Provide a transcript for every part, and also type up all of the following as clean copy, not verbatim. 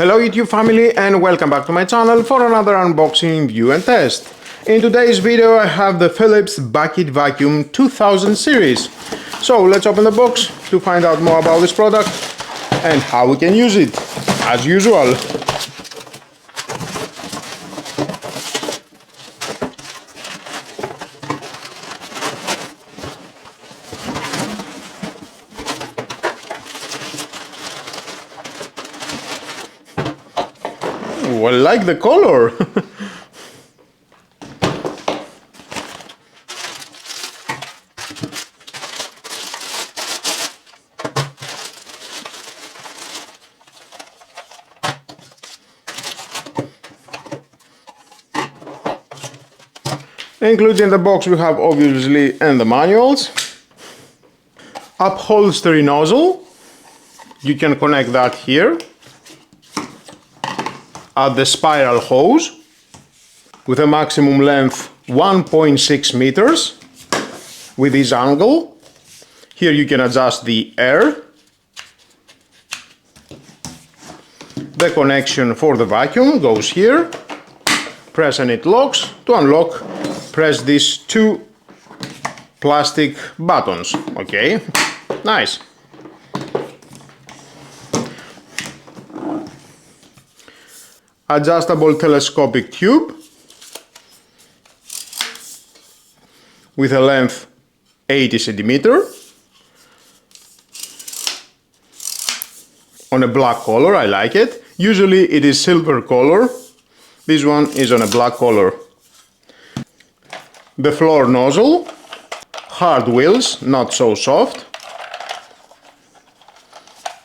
Hello YouTube family and welcome back to my channel for another unboxing, review and test. In today's video I have the Philips Bucket Vacuum 2000 series. So let's open the box to find out more about this product and how we can use it, as usual. Oh, I like the color! Included in the box we have obviously and the manuals. Upholstery nozzle, you can connect that here at the spiral hose with a maximum length 1.6 meters with this angle. Here you can adjust the air. The connection for the vacuum goes here. Press and it locks. To unlock, press these two plastic buttons. Okay, nice. Adjustable telescopic tube with a length 80 centimeter on a black color. I like it. Usually it is silver color. This one is on a black color. The floor nozzle, hard wheels, not so soft.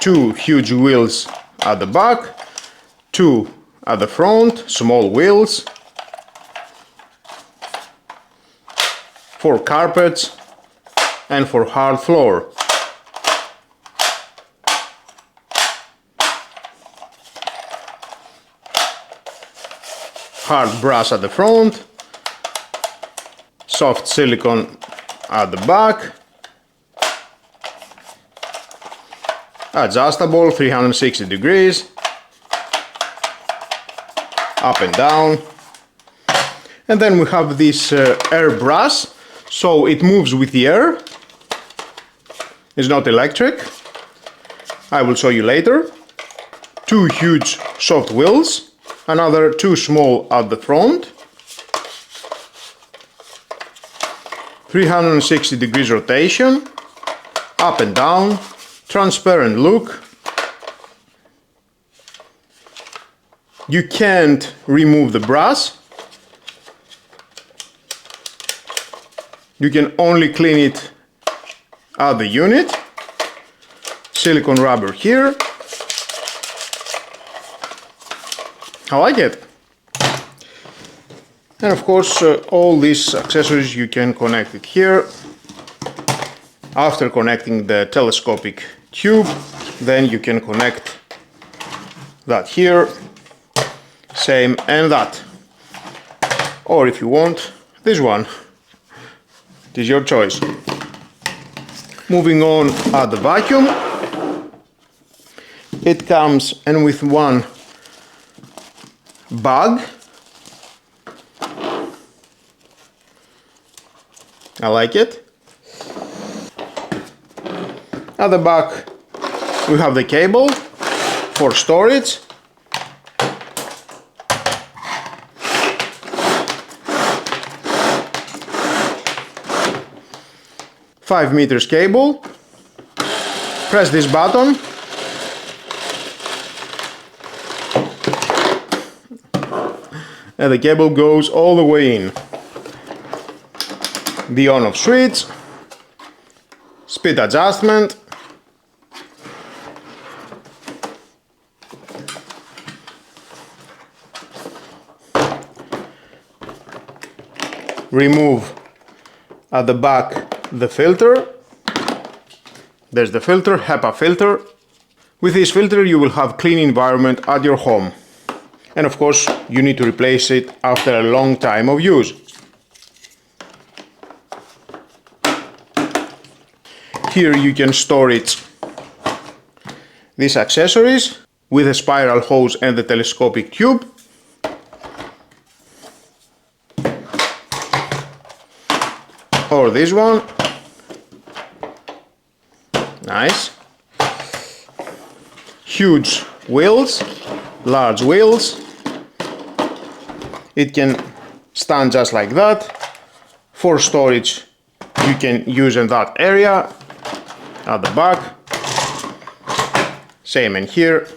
Two huge wheels at the back, two at the front, small wheels. For carpets and for hard floor. Hard brass at the front, soft silicone at the back, adjustable 360 degrees, up and down. And then we have this air brass, so it moves with the air. It's not electric. I will show you later. Two huge soft wheels, another two small at the front. 360 degrees rotation, up and down, transparent look. You can't remove the brass. You can only clean it at the unit. Silicone rubber here. I like it. And of course all these accessories you can connect it here. After connecting the telescopic tube, then you can connect that here. Same and that. Or if you want, this one. It is your choice. Moving on at the vacuum. It comes and with one bag. I like it. At the back we have the cable for storage. Five meters cable. Press this button. And the cable goes all the way in. The on-off switch. Speed adjustment. Remove at the back the filter. There's the filter, HEPA filter. With this filter you will have clean environment at your home. And of course you need to replace it after a long time of use. Here you can store it, these accessories. with a spiral hose and the telescopic tube. Or this one. Nice. Huge wheels, large wheels. It can stand just like that. For storage, you can use in that area at the back. Same in here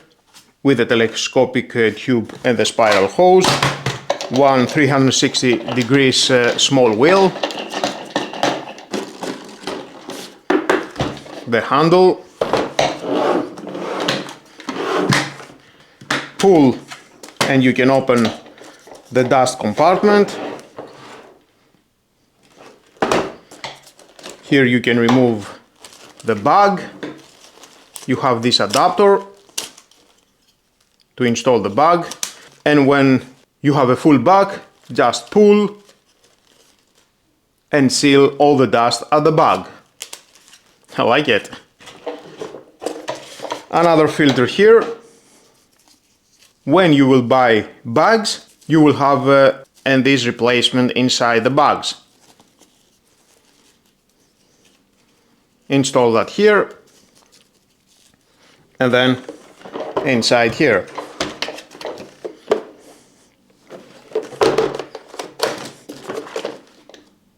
with the telescopic tube and the spiral hose. One 360 degrees small wheel. The handle. Pull and you can open the dust compartment. Here you can remove the bag. You have this adapter to install the bag, and when you have a full bag, just pull and seal all the dust at the bag. I like it. Another filter here. When you will buy bags, you will have and this replacement inside the bags. Install that here and then inside here.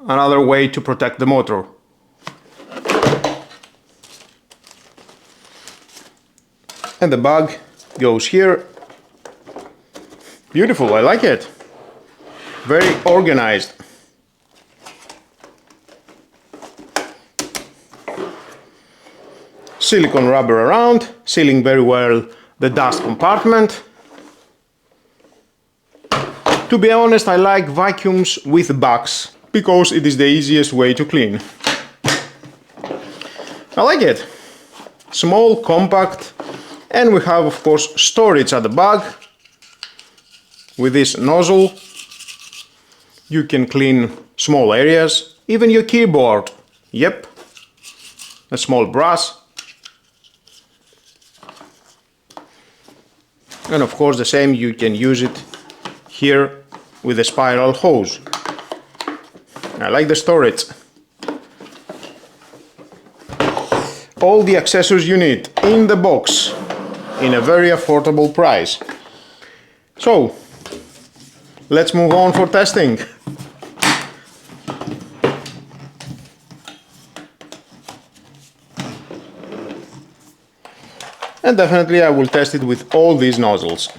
Another way to protect the motor. And the bag goes here. Beautiful, I like it. Very organized. Silicone rubber around, sealing very well the dust compartment. To be honest, I like vacuums with bags because it is the easiest way to clean. I like it. Small, compact, and we have of course storage at the back. With this nozzle you can clean small areas, even your keyboard. Yep, a small brush. And of course the same, you can use it here with a spiral hose. I like the storage. All the accessories you need in the box in a very affordable price. So let's move on for testing. And definitely I will test it with all these nozzles.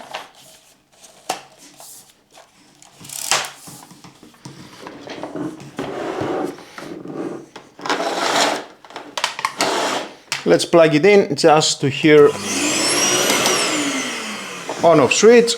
Let's plug it in just to hear on-off switch.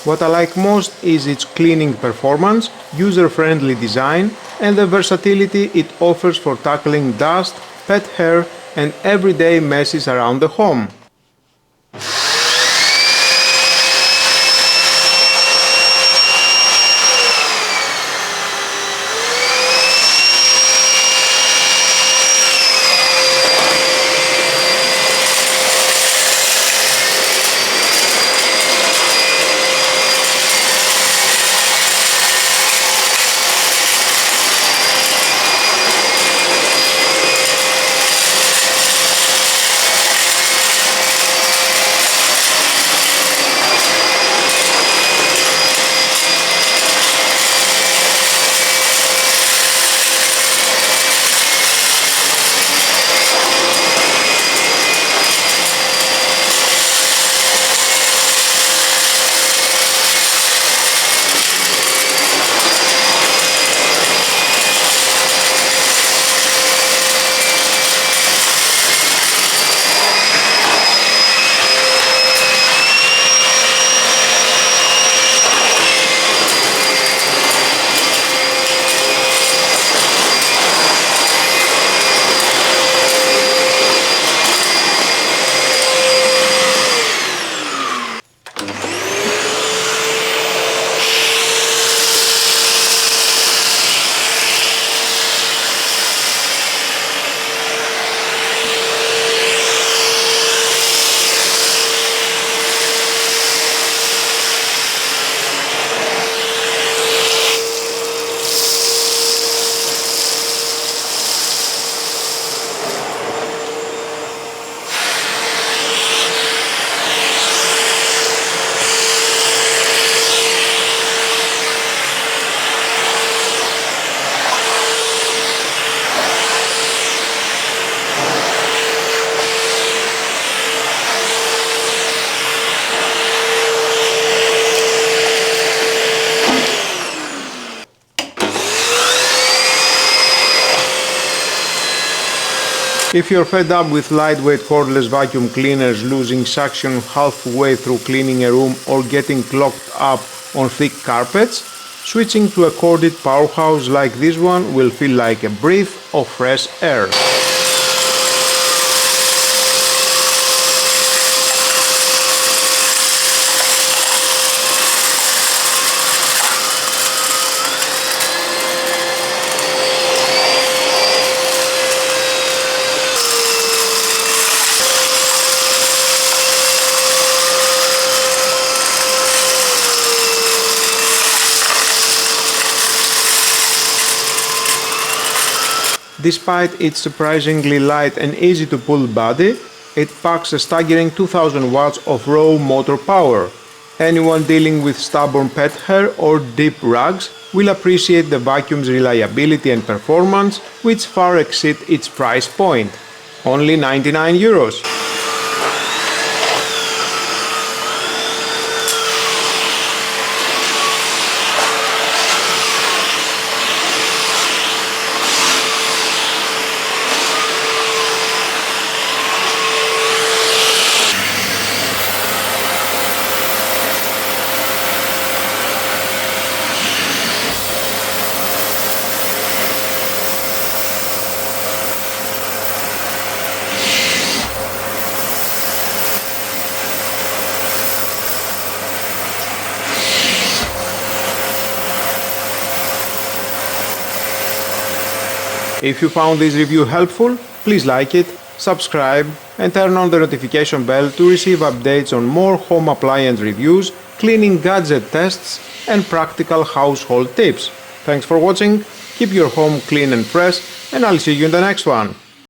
What I like most is its cleaning performance, user-friendly design, and the versatility it offers for tackling dust, pet hair, and everyday messes around the home. If you're fed up with lightweight cordless vacuum cleaners losing suction halfway through cleaning a room or getting clogged up on thick carpets, switching to a corded powerhouse like this one will feel like a breath of fresh air. Despite its surprisingly light and easy to pull body, it packs a staggering 2000 watts of raw motor power. Anyone dealing with stubborn pet hair or deep rugs will appreciate the vacuum's reliability and performance, which far exceed its price point. Only €99. If you found this review helpful, please like it, subscribe and turn on the notification bell to receive updates on more home appliance reviews, cleaning gadget tests and practical household tips. Thanks for watching, keep your home clean and fresh, and I'll see you in the next one.